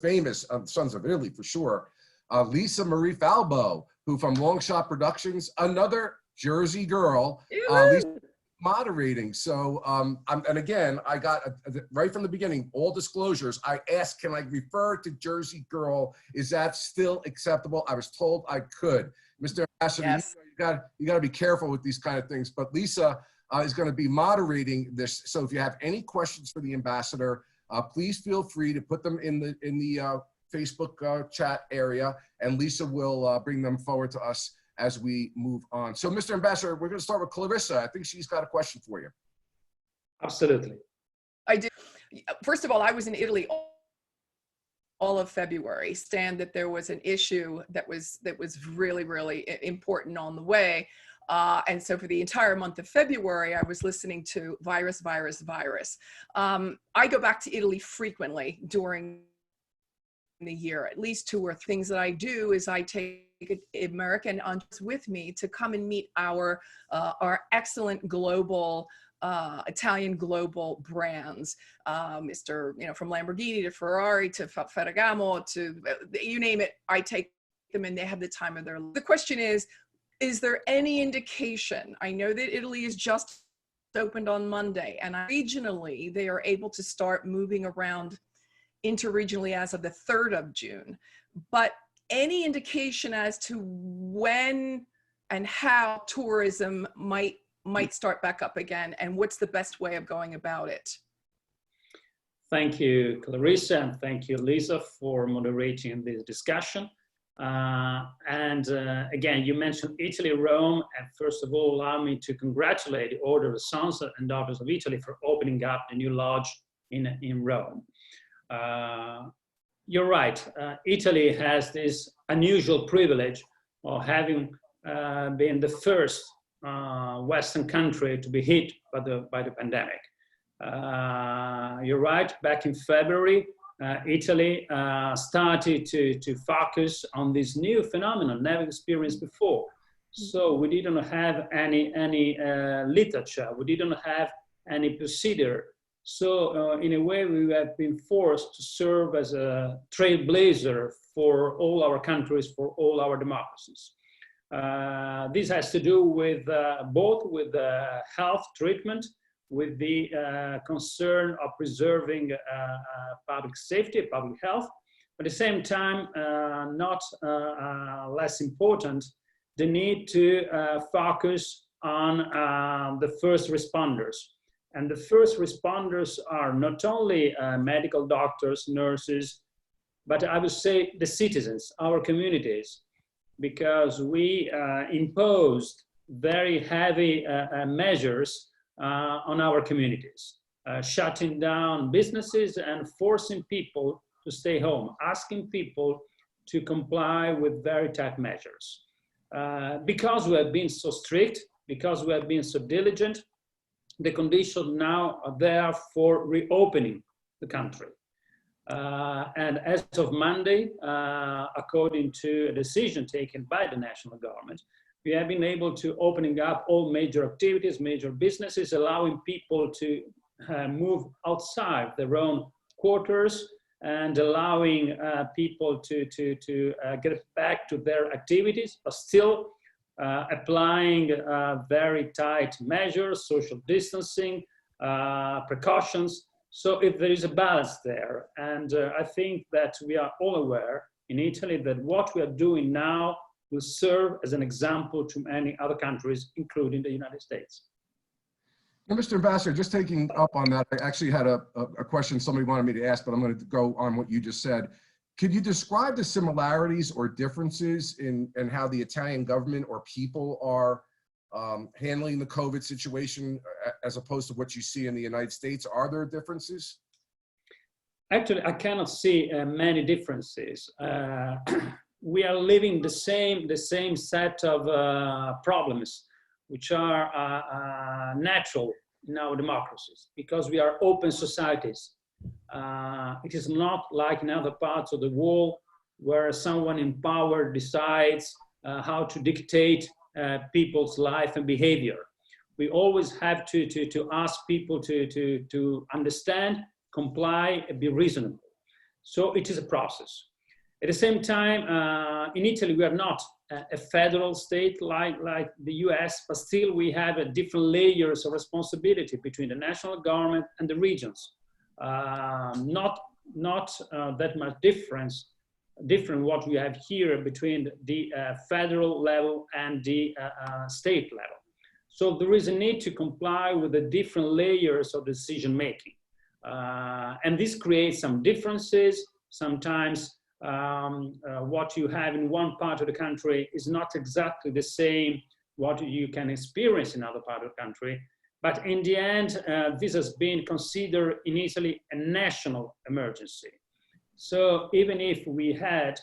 famous Sons of Italy for sure. Lisa Marie Falbo, who from Long Shot Productions, another Jersey girl. Lisa moderating. So, and again, I got right from the beginning, all disclosures. I asked, can I refer to Jersey girl? Is that still acceptable? I was told I could. Mr. Ambassador, yes. you got to be careful with these kind of things. But Lisa is going to be moderating this. So if you have any questions for the ambassador, please feel free to put them in the Facebook chat area, and Lisa will bring them forward to us as we move on. So, Mr. Ambassador, we're going to start with Clarissa. I think she's got a question for you. Absolutely. I do. First of all, I was in Italy all of February, stand that there was an issue that was really, really important on the way. And so for the entire month of February, I was listening to virus. I go back to Italy frequently during the year. At least 2 or 3 things that I do is I take American entrepreneurs with me to come and meet our excellent global Italian global brands, from Lamborghini to Ferrari to Ferragamo to you name it. I take them and they have the time of their life. The question is there any indication? I know that Italy is just opened on Monday, and regionally they are able to start moving around interregionally as of the 3rd of June, but any indication as to when and how tourism might start back up again, and what's the best way of going about it? Thank you, Clarissa, and thank you, Lisa, for moderating this discussion. Again, you mentioned Italy, Rome, and first of all, allow me to congratulate the Order of the Sons and Daughters of Italy for opening up the new lodge in Rome. You're right, Italy has this unusual privilege of having been the first Western country to be hit by the pandemic. You're right, back in February, Italy started to focus on this new phenomenon never experienced before. So we didn't have any literature, we didn't have any procedure. So in a way, we have been forced to serve as a trailblazer for all our countries, for all our democracies. This has to do with both with health treatment, with the concern of preserving public safety, public health. At the same time, not less important, the need to focus on the first responders. And the first responders are not only medical doctors, nurses, but I would say the citizens, our communities, because we imposed very heavy measures on our communities, shutting down businesses and forcing people to stay home, asking people to comply with very tight measures. Because we have been so strict, because we have been so diligent, the conditions now are there for reopening the country. And as of Monday, according to a decision taken by the national government, we have been able to opening up all major activities, major businesses, allowing people to move outside their own quarters and allowing people to get back to their activities, but still applying very tight measures, social distancing, precautions. So if there is a balance there, and I think that we are all aware in Italy that what we are doing now will serve as an example to many other countries, including the United States. Now, Mr. Ambassador, just taking up on that, I actually had a question somebody wanted me to ask, but I'm going to go on what you just said. Could you describe the similarities or differences in how the Italian government or people are handling the COVID situation as opposed to what you see in the United States? Are there differences? Actually, I cannot see many differences. We are living the same set of problems, which are natural in our democracies, because we are open societies. It is not like in other parts of the world where someone in power decides how to dictate people's life and behavior. We always have to ask people to understand, comply, and be reasonable. So it is a process. At the same time, in Italy, we are not a federal state like the US, but still we have different layers of responsibility between the national government and the regions. Not that much different what we have here between the federal level and the state level. So there is a need to comply with the different layers of decision making. And this creates some differences. Sometimes what you have in one part of the country is not exactly the same what you can experience in other part of the country. But in the end, this has been considered in Italy a national emergency. So even if we had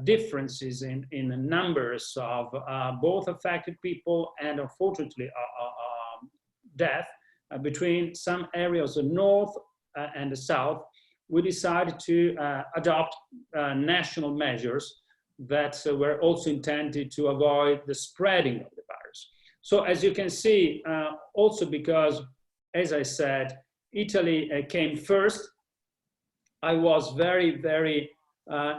differences in numbers of both affected people and unfortunately death between some areas of the north and the south, we decided to adopt national measures that were also intended to avoid the spreading of the virus. So as you can see, also because, as I said, Italy came first, I was very, very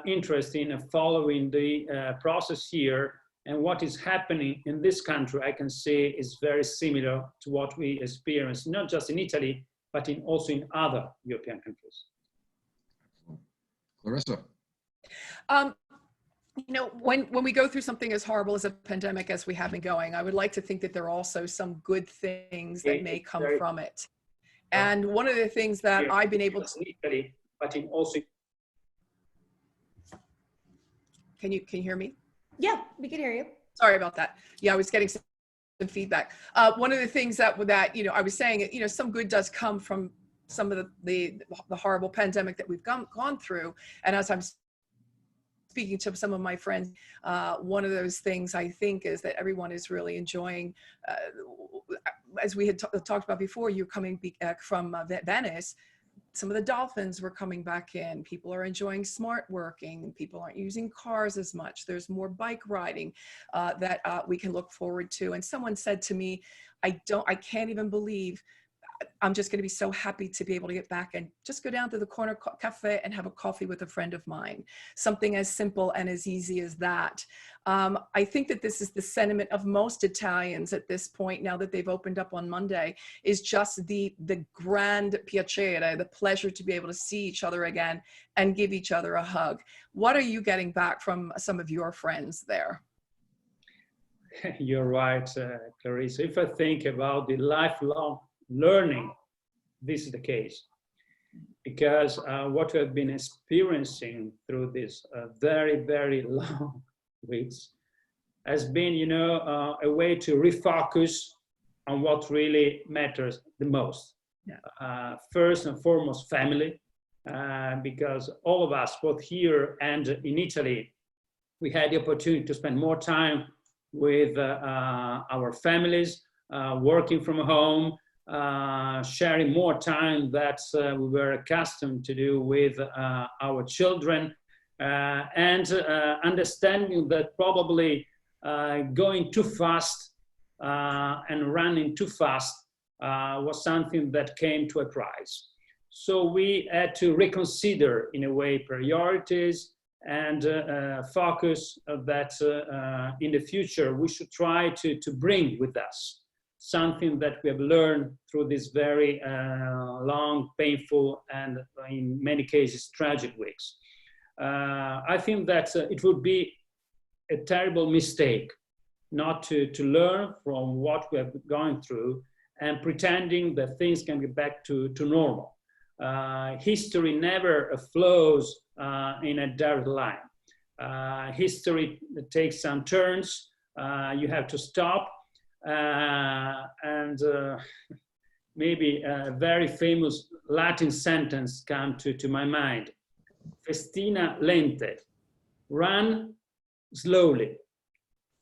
interested in following the process here, and what is happening in this country, I can say, is very similar to what we experience, not just in Italy, but also in other European countries. Clarissa. You know, when we go through something as horrible as a pandemic as we have been going, I would like to think that there are also some good things that may come from it. And one of the things that I've been able to... Italy, but in also... Can you hear me? Yeah, we can hear you. Sorry about that. Yeah, I was getting some feedback. One of the things that you know, I was saying, you know, some good does come from some of the horrible pandemic that we've gone through. And as I'm speaking to some of my friends, one of those things I think is that everyone is really enjoying, as we had talked about before, you're coming back from Venice. Some of the dolphins were coming back in. People are enjoying smart working. People aren't using cars as much. There's more bike riding that we can look forward to. And someone said to me, I can't even believe I'm just going to be so happy to be able to get back and just go down to the corner cafe and have a coffee with a friend of mine. Something as simple and as easy as that. I think that this is the sentiment of most Italians at this point, now that they've opened up on Monday, is just the grand piacere, the pleasure to be able to see each other again and give each other a hug. What are you getting back from some of your friends there? You're right, Clarissa. If I think about the lifelong learning, this is the case, because what we have been experiencing through this very, very long weeks has been, you know, a way to refocus on what really matters the most. Yeah. First and foremost, family, because all of us, both here and in Italy, we had the opportunity to spend more time with our families, working from home, sharing more time that we were accustomed to do with our children, and understanding that probably going too fast and running too fast was something that came to a price. So we had to reconsider, in a way, priorities and focus that in the future we should try to bring with us something that we have learned through this very long, painful, and in many cases, tragic weeks. I think that it would be a terrible mistake not to learn from what we have gone through and pretending that things can get back to normal. History never flows in a direct line. History takes some turns. You have to stop. And maybe a very famous Latin sentence come to my mind: festina lente, run slowly.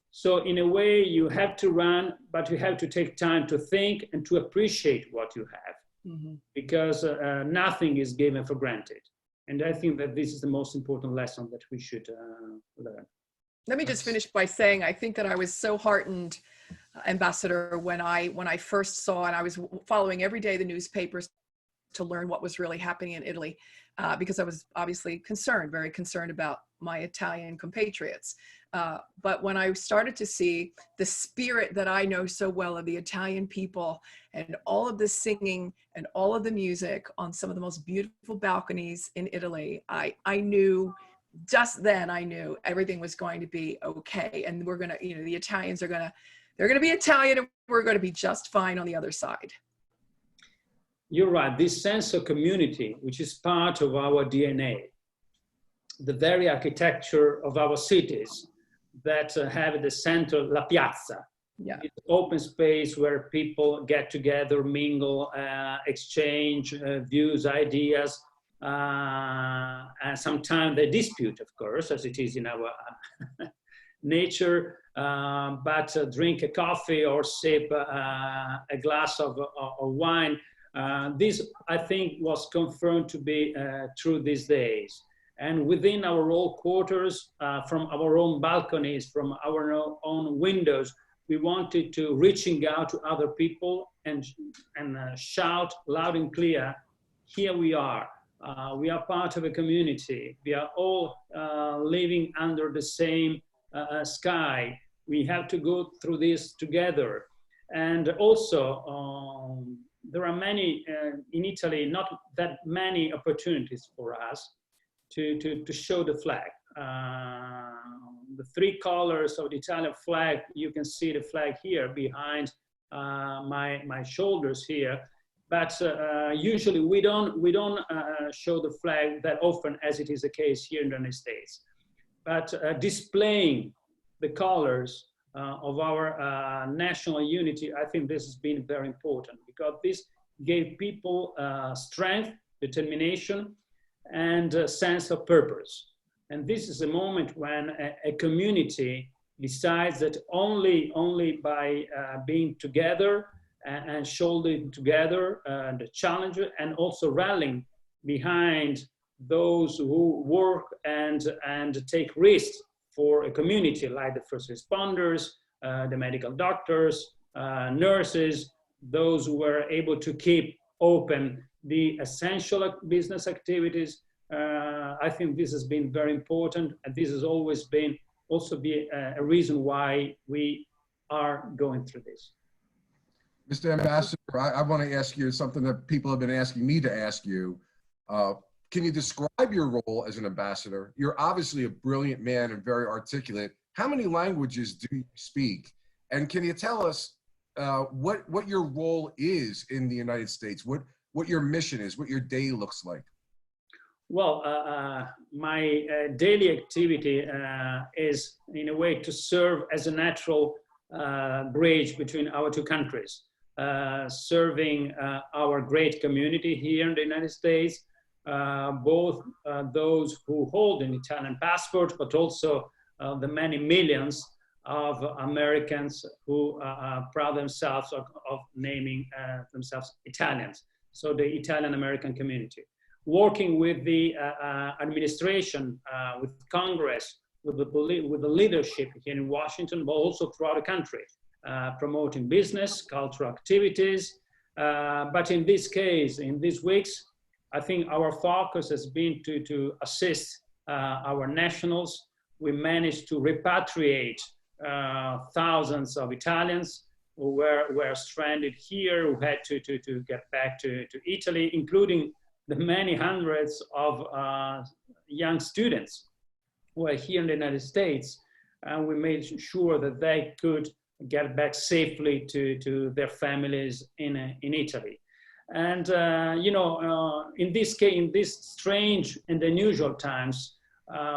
So in a way, you have to run, but you have to take time to think and to appreciate what you have, because nothing is given for granted. And I think that this is the most important lesson that we should learn. Let me just finish by saying, I think that I was so heartened, Ambassador, when I first saw, and I was following every day the newspapers to learn what was really happening in Italy. because I was obviously concerned, very concerned about my Italian compatriots. But when I started to see the spirit that I know so well of the Italian people and all of the singing and all of the music on some of the most beautiful balconies in Italy, I knew just then, I knew everything was going to be okay. And we're going to, you know, the Italians are going to, they're going to be Italian and we're going to be just fine on the other side. You're right. This sense of community, which is part of our DNA, the very architecture of our cities that have at the center La Piazza, it's open space where people get together, mingle, exchange views, ideas, and sometimes they dispute, of course, as it is in our nature, but drink a coffee or sip a glass of wine. This, I think, was confirmed to be true these days. And within our own quarters, from our own balconies, from our own windows, we wanted to reaching out to other people and shout loud and clear, here we are. We are part of a community. We are all living under the same sky. We have to go through this together. And also, there are many, in Italy, not that many opportunities for us to show the flag. The three colors of the Italian flag, you can see the flag here behind my shoulders here. But usually we don't show the flag that often as it is the case here in the United States. But displaying the colors of our national unity, I think this has been very important because this gave people strength, determination, and a sense of purpose. And this is a moment when a community decides that only by being together and shouldering together the challenge and also rallying behind those who work and take risks for a community, like the first responders, the medical doctors, nurses, those who were able to keep open the essential business activities. I think this has been very important, and this has always been also a reason why we are going through this. Mr. Ambassador, I want to ask you something that people have been asking me to ask you. Can you describe your role as an ambassador? You're obviously a brilliant man and very articulate. How many languages do you speak? And can you tell us what your role is in the United States? What your mission is, what your day looks like? Well, my daily activity is in a way to serve as a natural bridge between our two countries, serving our great community here in the United States, both those who hold an Italian passport, but also the many millions of Americans who proud themselves of naming themselves Italians. So the Italian-American community. Working with the administration, with Congress, with the leadership here in Washington, but also throughout the country, promoting business, cultural activities. But in this case, in these weeks, I think our focus has been to assist our nationals. We managed to repatriate thousands of Italians who were stranded here, who had to get back to Italy, including the many hundreds of young students who are here in the United States. And we made sure that they could get back safely to their families in Italy. And, you know, in this case, in these strange and unusual times,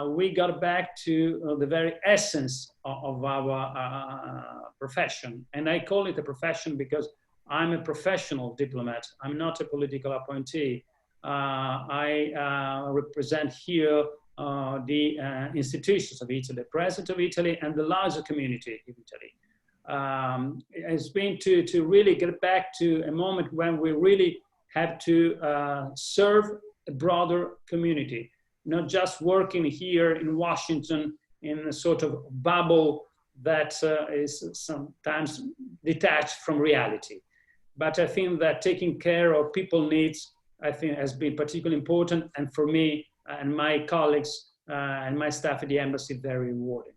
we got back to the very essence of our profession. And I call it a profession because I'm a professional diplomat. I'm not a political appointee. I represent here the institutions of Italy, the President of Italy, and the larger community of Italy. It's been to really get back to a moment when we really have to serve a broader community, not just working here in Washington in a sort of bubble that is sometimes detached from reality. But I think that taking care of people's needs I think has been particularly important, and for me and my colleagues and my staff at the embassy, very rewarding.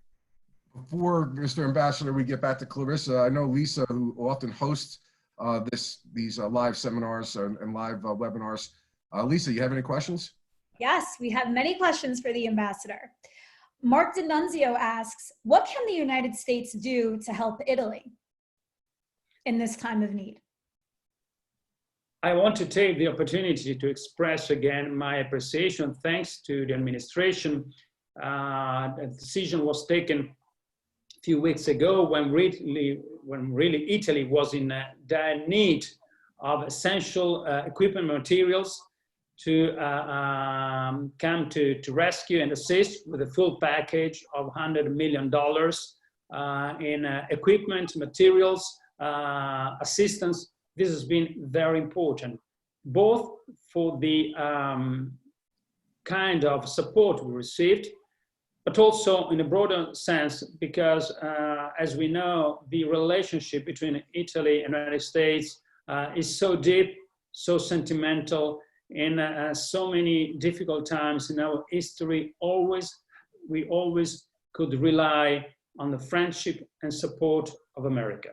Before, Mr. Ambassador, we get back to Clarissa, I know Lisa, who often hosts these live seminars and live webinars. Lisa, you have any questions? Yes, we have many questions for the ambassador. Mark D'Annunzio asks, what can the United States do to help Italy in this time of need? I want to take the opportunity to express again my appreciation, thanks to the administration. A decision was taken a few weeks ago when really Italy was in dire need of essential equipment materials to come to rescue and assist with a full package of $100 million in equipment, materials, assistance. This has been very important, both for the kind of support we received, but also in a broader sense, because as we know, the relationship between Italy and the United States is so deep, so sentimental. In so many difficult times in our history, we always could rely on the friendship and support of America.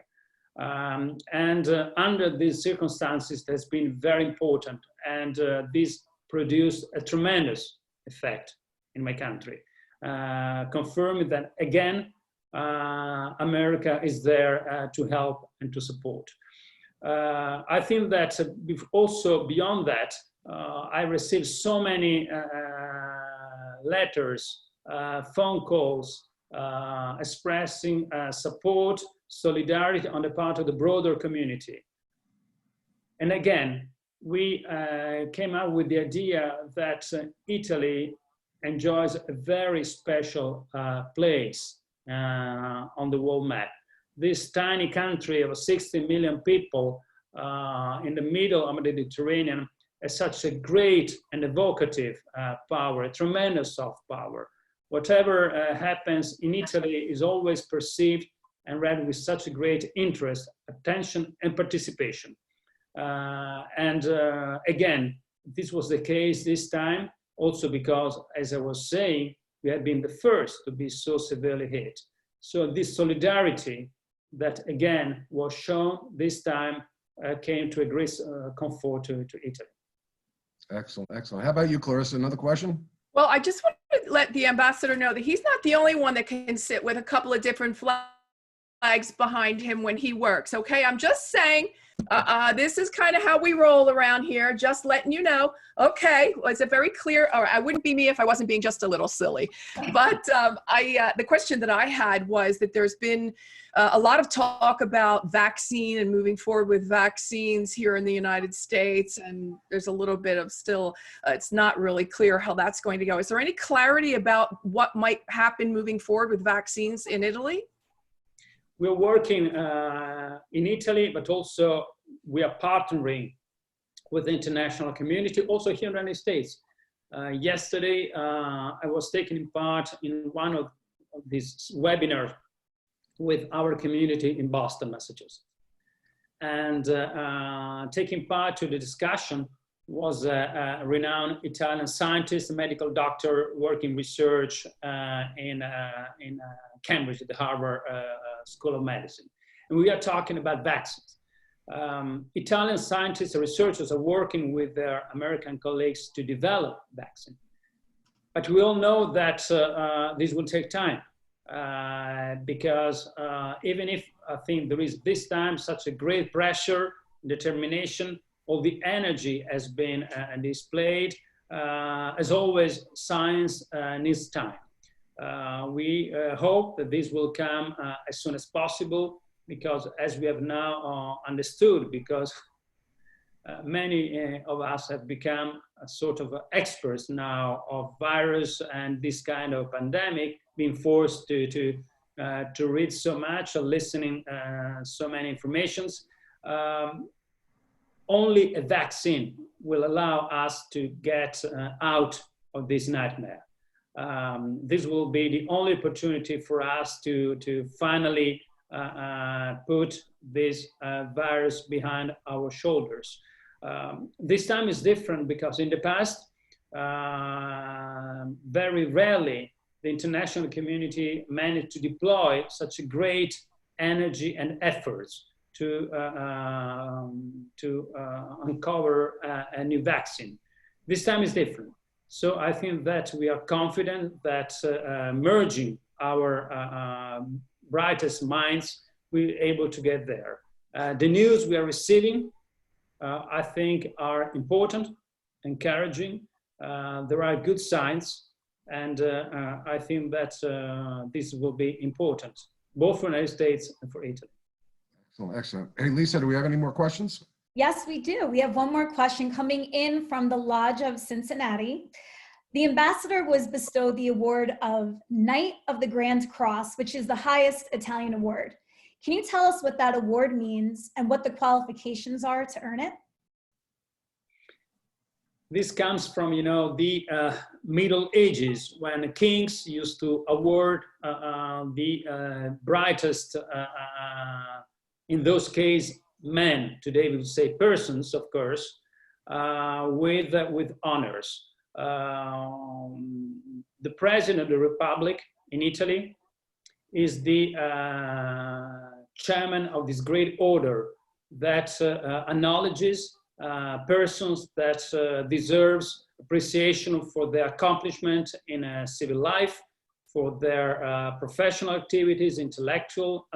Under these circumstances, that's been very important, and this produced a tremendous effect in my country, confirming that again, America is there to help and to support. I think that also beyond that, I received so many letters, phone calls, expressing support, solidarity on the part of the broader community. And again, we came up with the idea that Italy enjoys a very special place on the world map. This tiny country of 60 million people in the middle of the Mediterranean has such a great and evocative power, a tremendous soft power. Whatever happens in Italy is always perceived and read with such a great interest, attention, and participation. Again, this was the case this time, also because, as I was saying, we had been the first to be so severely hit. So this solidarity that, again, was shown this time came to a great comfort to Italy. Excellent, excellent. How about you, Clarissa? Another question? Well, I just want to let the ambassador know that he's not the only one that can sit with a couple of different flags behind him when he works. Okay, I'm just saying, this is kind of how we roll around here, just letting you know. Okay, well, it's a very clear, or I wouldn't be me if I wasn't being just a little silly. But the question that I had was that there's been a lot of talk about vaccine and moving forward with vaccines here in the United States, and there's a little bit of still, it's not really clear how that's going to go. Is there any clarity about what might happen moving forward with vaccines in Italy? We're working in Italy, but also we are partnering with the international community, also here in the United States. Yesterday, I was taking part in one of these webinars with our community in Boston, Massachusetts. And taking part to the discussion was a renowned Italian scientist, a medical doctor working research in Cambridge at the Harvard School of Medicine. And we are talking about vaccines. Italian scientists and researchers are working with their American colleagues to develop vaccine. But we all know that this will take time because even if I think there is this time such a great pressure, determination, all the energy has been displayed, as always, science needs time. We hope that this will come as soon as possible, because as we have now understood, because many of us have become a sort of experts now of virus and this kind of pandemic, being forced to read so much or listening so many informations. Only a vaccine will allow us to get out of this nightmare. This will be the only opportunity for us to finally put this virus behind our shoulders. This time is different because in the past, very rarely the international community managed to deploy such a great energy and efforts to uncover a new vaccine. This time is different. So I think that we are confident that merging our brightest minds, we're able to get there. The news we are receiving, I think, are important, encouraging. There are good signs, and I think that this will be important, both for the United States and for Italy. Excellent, excellent. Hey, Lisa, do we have any more questions? Yes, we do. We have one more question coming in from the Lodge of Cincinnati. The ambassador was bestowed the award of Knight of the Grand Cross, which is the highest Italian award. Can you tell us what that award means and what the qualifications are to earn it? This comes from, the Middle Ages, when kings used to award the brightest, in those cases, men. Today we would say persons, of course, with honors. The President of the Republic in Italy is the chairman of this great order that acknowledges persons that deserves appreciation for their accomplishment in civil life, for their professional activities, intellectual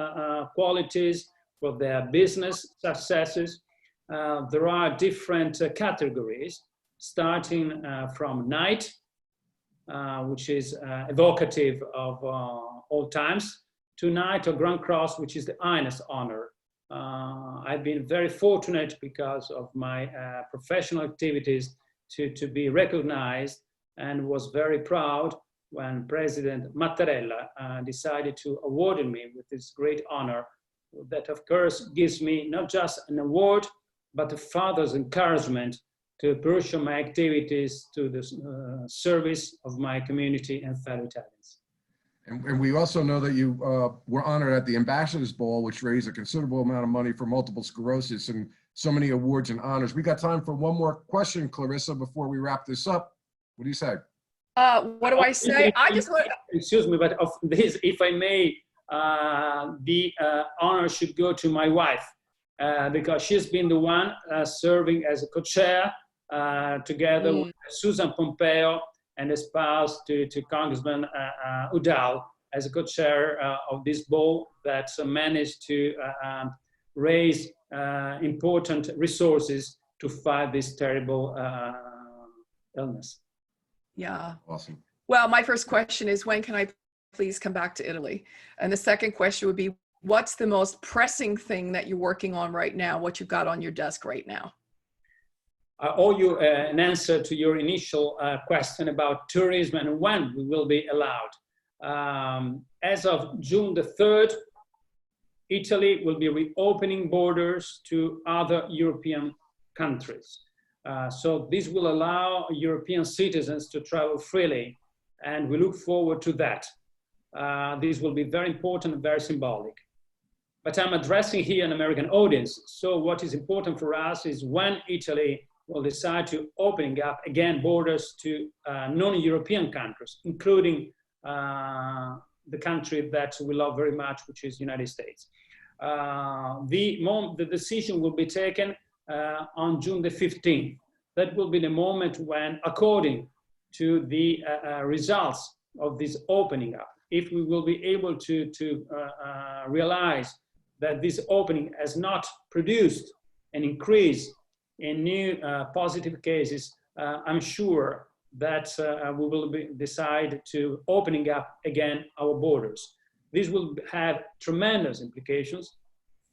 qualities, for their business successes. There are different categories, starting from Knight, which is evocative of old times, to Knight or Grand Cross, which is the highest honor. I've been very fortunate because of my professional activities to be recognized, and was very proud when President Mattarella decided to award me with this great honor. That, of course, gives me not just an award, but a father's encouragement to pursue my activities to the service of my community and fellow Italians. And we also know that you were honored at the Ambassadors Ball, which raised a considerable amount of money for multiple sclerosis, and so many awards and honors. We got time for one more question, Clarissa, before we wrap this up. What do you say? What do I say? I just want. Excuse me, but of this, if I may, the honor should go to my wife, because she's been the one serving as a co-chair together with Susan Pompeo and espoused to Congressman Udall as a co-chair of this ball that managed to raise important resources to fight this terrible illness. Yeah. Awesome. Well, my first question is, when can I please come back to Italy? And the second question would be, what's the most pressing thing that you're working on right now? What you've got on your desk right now? I owe you an answer to your initial question about tourism and when we will be allowed. As of June the 3rd, Italy will be reopening borders to other European countries. So this will allow European citizens to travel freely, and we look forward to that. This will be very important and very symbolic. But I'm addressing here an American audience. So what is important for us is when Italy will decide to opening up again borders to non-European countries, including the country that we love very much, which is the United States. The decision will be taken on June the 15th. That will be the moment when, according to the results of this opening up, if we will be able to realize that this opening has not produced an increase in new positive cases, I'm sure that we will decide to opening up again our borders. This will have tremendous implications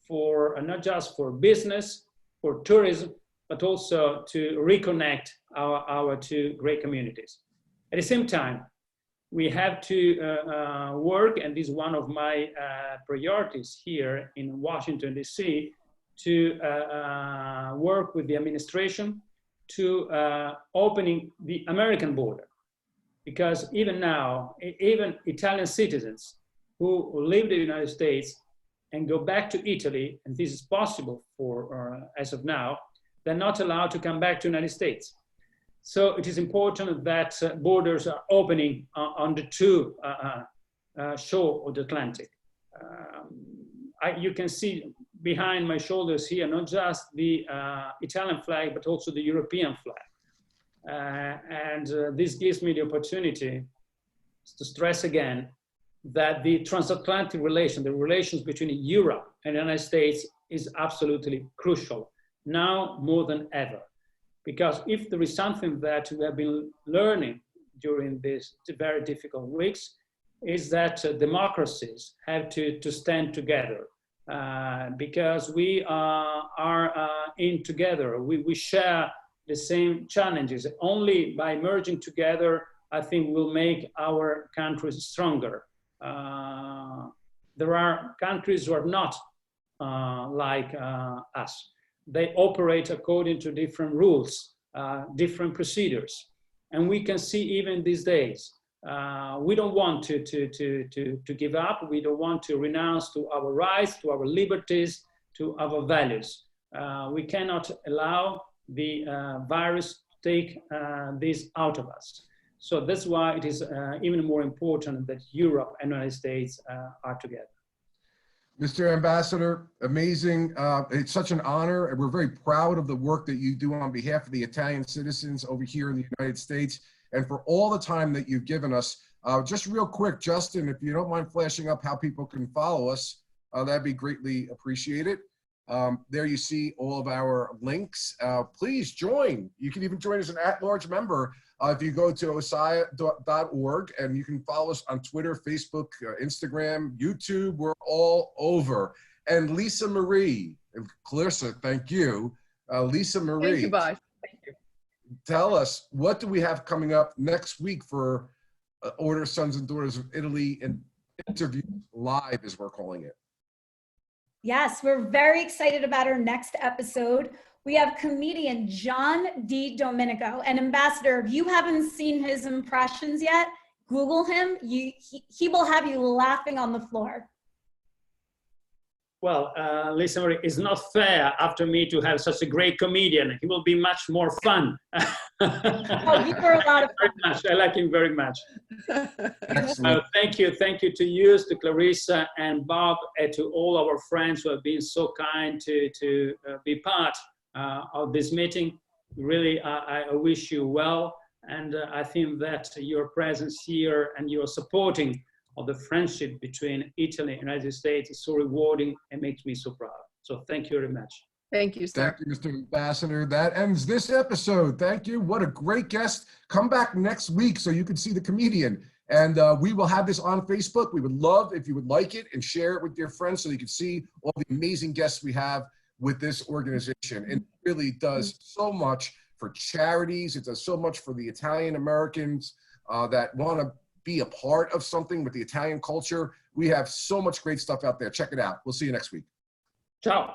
for not just for business, for tourism, but also to reconnect our two great communities. At the same time, we have to work, and this is one of my priorities here in Washington, D.C., to work with the administration to opening the American border. Because even now, even Italian citizens who live in the United States and go back to Italy, and this is possible for, as of now, they're not allowed to come back to the United States. So it is important that borders are opening on the two shore of the Atlantic. You can see behind my shoulders here, not just the Italian flag, but also the European flag. This gives me the opportunity to stress again that the transatlantic relation, the relations between Europe and the United States is absolutely crucial, now more than ever. Because if there is something that we have been learning during these very difficult weeks, is that democracies have to stand together. Because we are in together, we share the same challenges. Only by merging together, I think we'll make our countries stronger. There are countries who are not like us. They operate according to different rules, different procedures. And we can see even these days, we don't want to give up. We don't want to renounce to our rights, to our liberties, to our values. We cannot allow the virus to take this out of us. So that's why it is even more important that Europe and the United States are together. Mr. Ambassador, amazing. It's such an honor, and we're very proud of the work that you do on behalf of the Italian citizens over here in the United States, and for all the time that you've given us. Just real quick, Justin, if you don't mind flashing up how people can follow us, that'd be greatly appreciated. There you see all of our links. Please join. You can even join as an at-large member if you go to OSDIA.org, and you can follow us on Twitter, Facebook, Instagram, YouTube. We're all over. And Lisa Marie, and Clarissa, thank you. Lisa Marie. Thank you, Bob. Thank you. Tell us, what do we have coming up next week for Order Sons and Daughters of Italy and Interviews Live, as we're calling it? Yes, we're very excited about our next episode. We have comedian John D. Domenico. And Ambassador, if you haven't seen his impressions yet, Google him. He will have you laughing on the floor. Well, listen, it's not fair after me to have such a great comedian. He will be much more fun. Oh, you were a lot of fun. Very much. I like him very much. Excellent. Thank you to you, to Clarissa and Bob, and to all our friends who have been so kind to be part of this meeting. Really, I wish you well, and I think that your presence here and your supporting of the friendship between Italy and the United States is so rewarding and makes me so proud. So thank you very much. Thank you, sir. Thank you, Mr. Ambassador. That ends this episode. Thank you. What a great guest. Come back next week so you can see the comedian. And we will have this on Facebook. We would love if you would like it and share it with your friends so you can see all the amazing guests we have with this organization. It really does so much for charities. It does so much for the Italian Americans that want to be a part of something with the Italian culture. We have so much great stuff out there. Check it out. We'll see you next week. Ciao.